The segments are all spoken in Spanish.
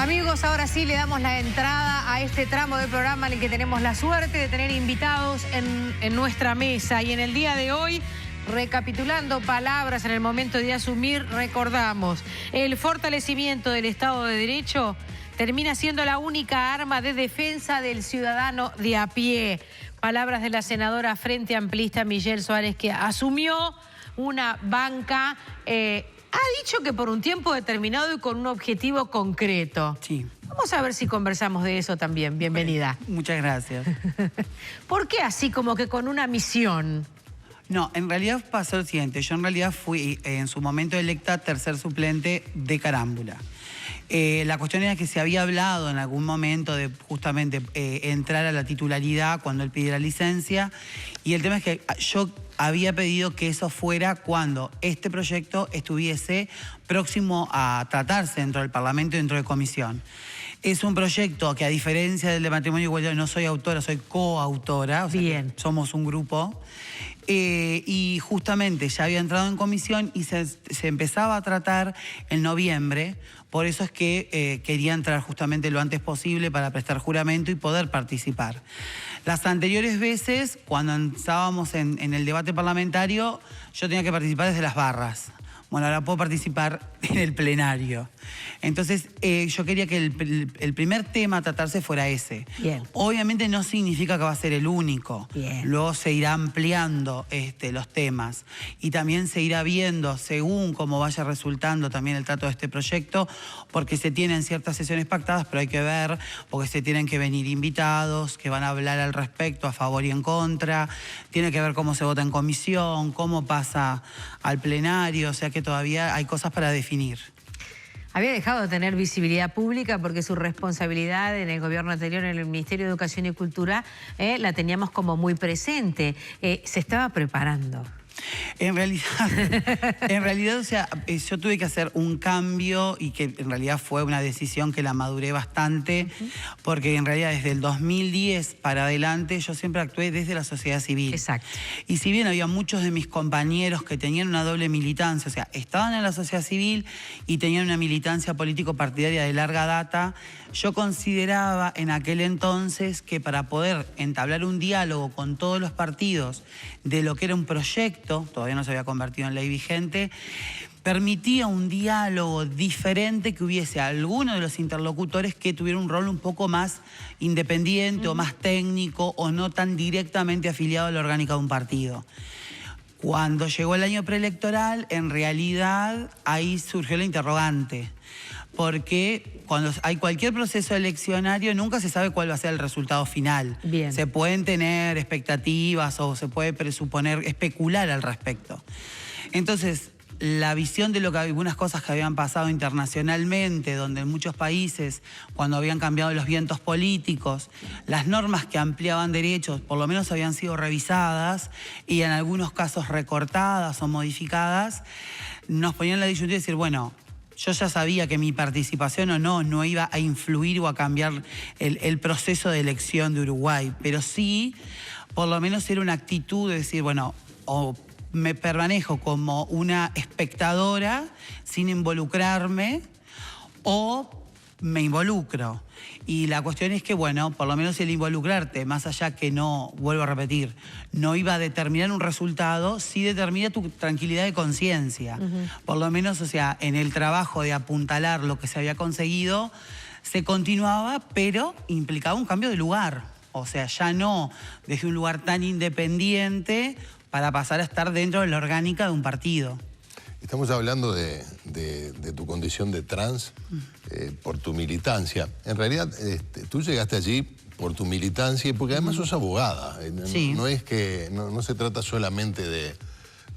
Amigos, ahora sí le damos la entrada a este tramo del programa en el que tenemos la suerte de tener invitados en nuestra mesa. Y en el día de hoy, recapitulando palabras en el momento de asumir, recordamos: el fortalecimiento del Estado de Derecho termina siendo la única arma de defensa del ciudadano de a pie. Palabras de la senadora Frente Amplista Michelle Suárez, que asumió una banca, ha dicho que por un tiempo determinado y con un objetivo concreto. Sí. Vamos a ver si conversamos de eso también. Bienvenida. Muchas gracias. ¿Por qué así como que con una misión? No, en realidad pasó lo siguiente. Yo en realidad fui en su momento electa tercer suplente de Carámbula. La cuestión era que se había hablado en algún momento de justamente entrar a la titularidad cuando él pidiera licencia, y el tema es que yo había pedido que eso fuera cuando este proyecto estuviese próximo a tratarse dentro del Parlamento y dentro de comisión. Es un proyecto que, a diferencia del de matrimonio igualitario, no soy autora, soy coautora. O sea, bien, somos un grupo. Y justamente ya había entrado en comisión y se empezaba a tratar en noviembre. Por eso es que quería entrar justamente lo antes posible para prestar juramento y poder participar. Las anteriores veces, cuando estábamos en el debate parlamentario, yo tenía que participar desde las barras. Bueno, ahora puedo participar en el plenario. Entonces, yo quería que el primer tema a tratarse fuera ese. Bien. Obviamente no significa que va a ser el único. Bien. Luego se irá ampliando los temas. Y también se irá viendo, según cómo vaya resultando también el trato de este proyecto, porque se tienen ciertas sesiones pactadas, pero hay que ver, porque se tienen que venir invitados, que van a hablar al respecto, a favor y en contra. Tiene que ver cómo se vota en comisión, cómo pasa al plenario, o sea que todavía hay cosas para definir. Había dejado de tener visibilidad pública porque su responsabilidad en el gobierno anterior, en el Ministerio de Educación y Cultura, la teníamos como muy presente. Se estaba preparando. En realidad, o sea, yo tuve que hacer un cambio, y que en realidad fue una decisión que la maduré bastante, porque en realidad desde el 2010 para adelante yo siempre actué desde la sociedad civil. Exacto. Y si bien había muchos de mis compañeros que tenían una doble militancia, o sea, estaban en la sociedad civil y tenían una militancia político-partidaria de larga data, yo consideraba en aquel entonces que para poder entablar un diálogo con todos los partidos de lo que era un proyecto, todavía no se había convertido en ley vigente, permitía un diálogo diferente, que hubiese alguno de los interlocutores que tuviera un rol un poco más independiente o más técnico, o no tan directamente afiliado a la orgánica de un partido. Cuando llegó el año preelectoral, en realidad ahí surgió la interrogante, porque cuando hay cualquier proceso eleccionario nunca se sabe cuál va a ser el resultado final. Bien. Se pueden tener expectativas o se puede presuponer, especular al respecto. Entonces, la visión de lo que algunas cosas que habían pasado internacionalmente, donde en muchos países, cuando habían cambiado los vientos políticos, las normas que ampliaban derechos por lo menos habían sido revisadas y en algunos casos recortadas o modificadas, nos ponían la disyuntiva de decir, bueno, yo ya sabía que mi participación o no iba a influir o a cambiar el proceso de elección de Uruguay, pero sí, por lo menos era una actitud de decir, bueno, o me permanejo como una espectadora sin involucrarme, o me involucro. Y la cuestión es que, bueno, por lo menos el involucrarte, más allá que no, vuelvo a repetir, no iba a determinar un resultado, sí determina tu tranquilidad de conciencia. Por lo menos, o sea, en el trabajo de apuntalar lo que se había conseguido, se continuaba, pero implicaba un cambio de lugar. O sea, ya no desde un lugar tan independiente para pasar a estar dentro de la orgánica de un partido. Estamos hablando de tu condición de trans, por tu militancia. En realidad, tú llegaste allí por tu militancia, porque además sos abogada. Sí. No es que no se trata solamente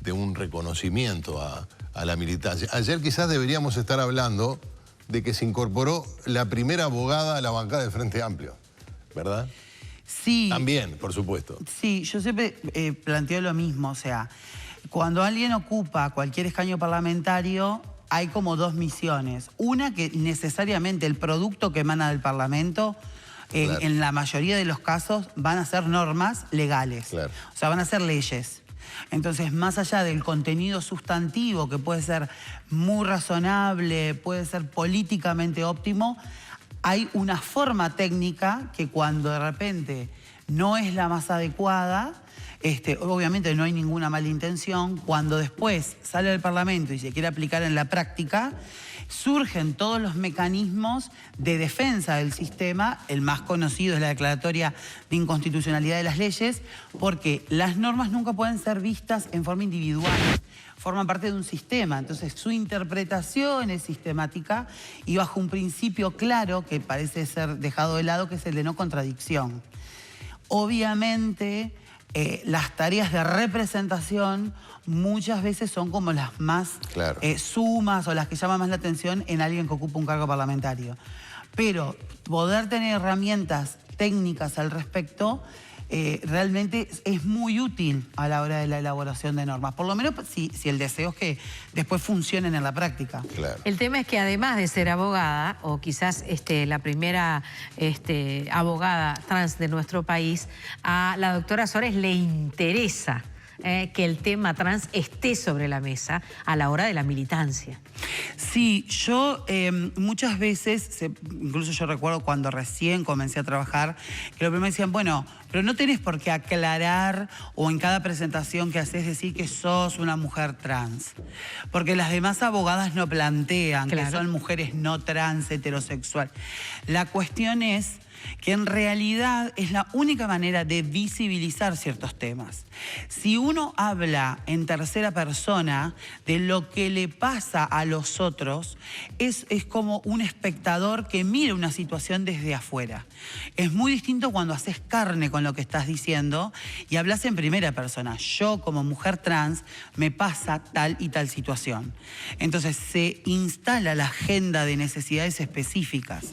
de un reconocimiento a la militancia. Ayer quizás deberíamos estar hablando de que se incorporó la primera abogada a la bancada del Frente Amplio, ¿verdad? Sí. También, por supuesto. Sí, yo siempre planteo lo mismo, o sea, cuando alguien ocupa cualquier escaño parlamentario, hay como dos misiones. Una, que necesariamente el producto que emana del Parlamento, claro, en la mayoría de los casos, van a ser normas legales. Claro. O sea, van a ser leyes. Entonces, más allá del contenido sustantivo, que puede ser muy razonable, puede ser políticamente óptimo, hay una forma técnica que cuando de repente no es la más adecuada, obviamente no hay ninguna mala intención, cuando después sale del Parlamento y se quiere aplicar en la práctica, surgen todos los mecanismos de defensa del sistema. El más conocido es la declaratoria de inconstitucionalidad de las leyes, porque las normas nunca pueden ser vistas en forma individual, forman parte de un sistema, entonces su interpretación es sistemática y bajo un principio claro que parece ser dejado de lado, que es el de no contradicción. Obviamente, las tareas de representación muchas veces son como las más sumas o las que llaman más la atención en alguien que ocupa un cargo parlamentario. Pero poder tener herramientas técnicas al respecto realmente es muy útil a la hora de la elaboración de normas. Por lo menos si el deseo es que después funcionen en la práctica. Claro. El tema es que además de ser abogada, o quizás la primera abogada trans de nuestro país, a la doctora Suárez le interesa que el tema trans esté sobre la mesa a la hora de la militancia. Sí, yo muchas veces, incluso yo recuerdo cuando recién comencé a trabajar, que lo primero me decían, bueno, pero no tenés por qué aclarar o en cada presentación que haces decir que sos una mujer trans. Porque las demás abogadas no plantean que son mujeres no trans, heterosexual. La cuestión es que en realidad es la única manera de visibilizar ciertos temas. Si uno habla en tercera persona de lo que le pasa a los otros, es como un espectador que mira una situación desde afuera. Es muy distinto cuando haces carne con lo que estás diciendo y hablas en primera persona. Yo, como mujer trans, me pasa tal y tal situación. Entonces se instala la agenda de necesidades específicas.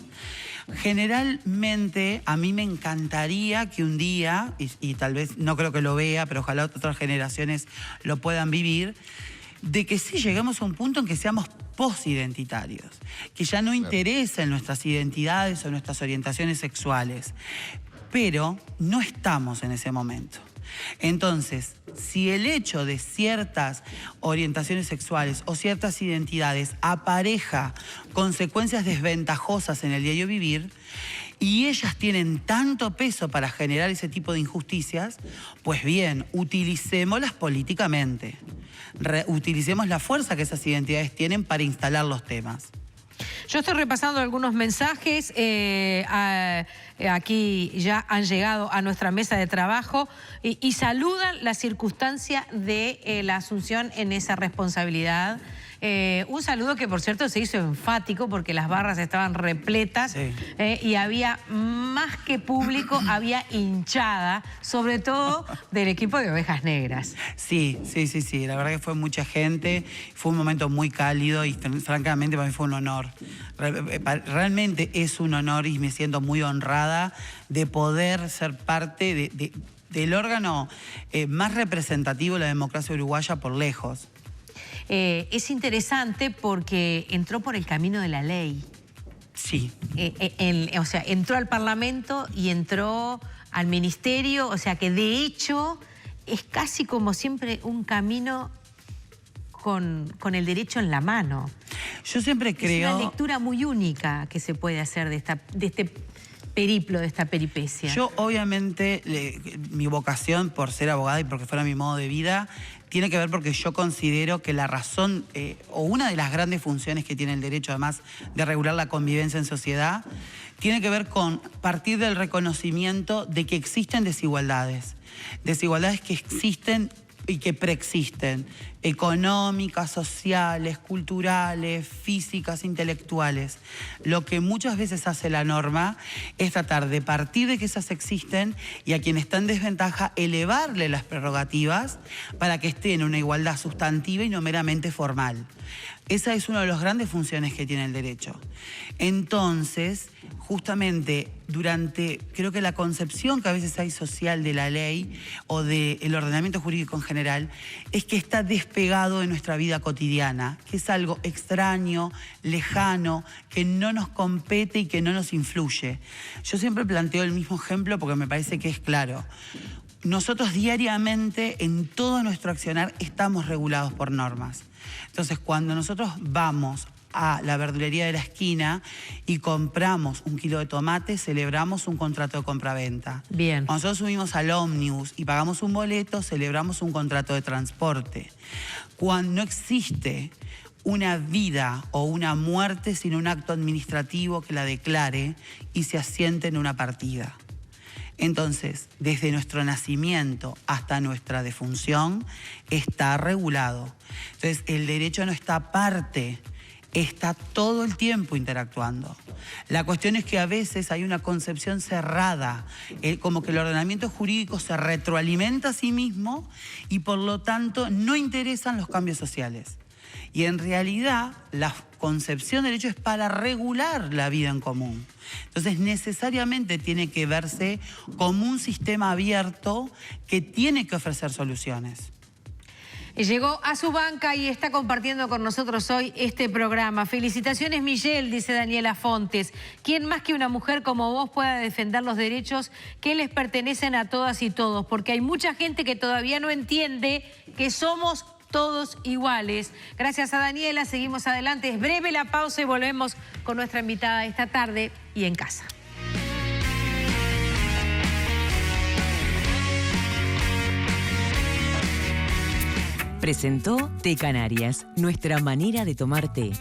Generalmente a mí me encantaría que un día, y tal vez no creo que lo vea, pero ojalá otras generaciones lo puedan vivir, de que sí lleguemos a un punto en que seamos posidentitarios, que ya no interesen nuestras identidades o nuestras orientaciones sexuales, pero no estamos en ese momento. Entonces, si el hecho de ciertas orientaciones sexuales o ciertas identidades apareja consecuencias desventajosas en el diario vivir y ellas tienen tanto peso para generar ese tipo de injusticias, pues bien, utilicémoslas políticamente. Utilicemos la fuerza que esas identidades tienen para instalar los temas. Yo estoy repasando algunos mensajes, aquí ya han llegado a nuestra mesa de trabajo y saludan la circunstancia de la asunción en esa responsabilidad. Un saludo que, por cierto, se hizo enfático porque las barras estaban repletas y había más que público, había hinchada, sobre todo del equipo de Ovejas Negras. Sí, la verdad que fue mucha gente, fue un momento muy cálido y francamente para mí fue un honor. Realmente es un honor y me siento muy honrada de poder ser parte del órgano más representativo de la democracia uruguaya por lejos. Es interesante porque entró por el camino de la ley. Sí. O sea, entró al Parlamento y entró al Ministerio, o sea que de hecho es casi como siempre un camino con el derecho en la mano. Yo siempre creo... Es una lectura muy única que se puede hacer de este periplo, de esta peripecia. Yo obviamente, mi vocación por ser abogada y porque fuera mi modo de vida, tiene que ver porque yo considero que la razón, o una de las grandes funciones que tiene el derecho, además de regular la convivencia en sociedad, tiene que ver con partir del reconocimiento de que existen desigualdades. Desigualdades que existen y que preexisten, económicas, sociales, culturales, físicas, intelectuales. Lo que muchas veces hace la norma es tratar de partir de que esas existen y a quien está en desventaja elevarle las prerrogativas para que esté en una igualdad sustantiva y no meramente formal. Esa es una de las grandes funciones que tiene el derecho. Entonces, justamente creo que la concepción que a veces hay social de la ley o del ordenamiento jurídico en general es que está despegado de nuestra vida cotidiana, que es algo extraño, lejano, que no nos compete y que no nos influye. Yo siempre planteo el mismo ejemplo porque me parece que es claro. Nosotros diariamente en todo nuestro accionar estamos regulados por normas. Entonces, cuando nosotros vamos a la verdulería de la esquina y compramos 1 kilo de tomate, celebramos un contrato de compraventa. Bien. Cuando nosotros subimos al ómnibus y pagamos un boleto, celebramos un contrato de transporte. Cuando no existe una vida o una muerte sin un acto administrativo que la declare y se asiente en una partida. Entonces, desde nuestro nacimiento hasta nuestra defunción, está regulado. Entonces, el derecho no está aparte, está todo el tiempo interactuando. La cuestión es que a veces hay una concepción cerrada, como que el ordenamiento jurídico se retroalimenta a sí mismo y por lo tanto no interesan los cambios sociales. Y en realidad la concepción del derecho es para regular la vida en común. Entonces necesariamente tiene que verse como un sistema abierto que tiene que ofrecer soluciones. Llegó a su banca y está compartiendo con nosotros hoy este programa. Felicitaciones, Michelle, dice Daniela Fontes. ¿Quién más que una mujer como vos pueda defender los derechos que les pertenecen a todas y todos? Porque hay mucha gente que todavía no entiende que somos todos iguales. Gracias a Daniela, seguimos adelante. Es breve la pausa y volvemos con nuestra invitada esta tarde y en casa. Presentó Té Canarias, nuestra manera de tomar té.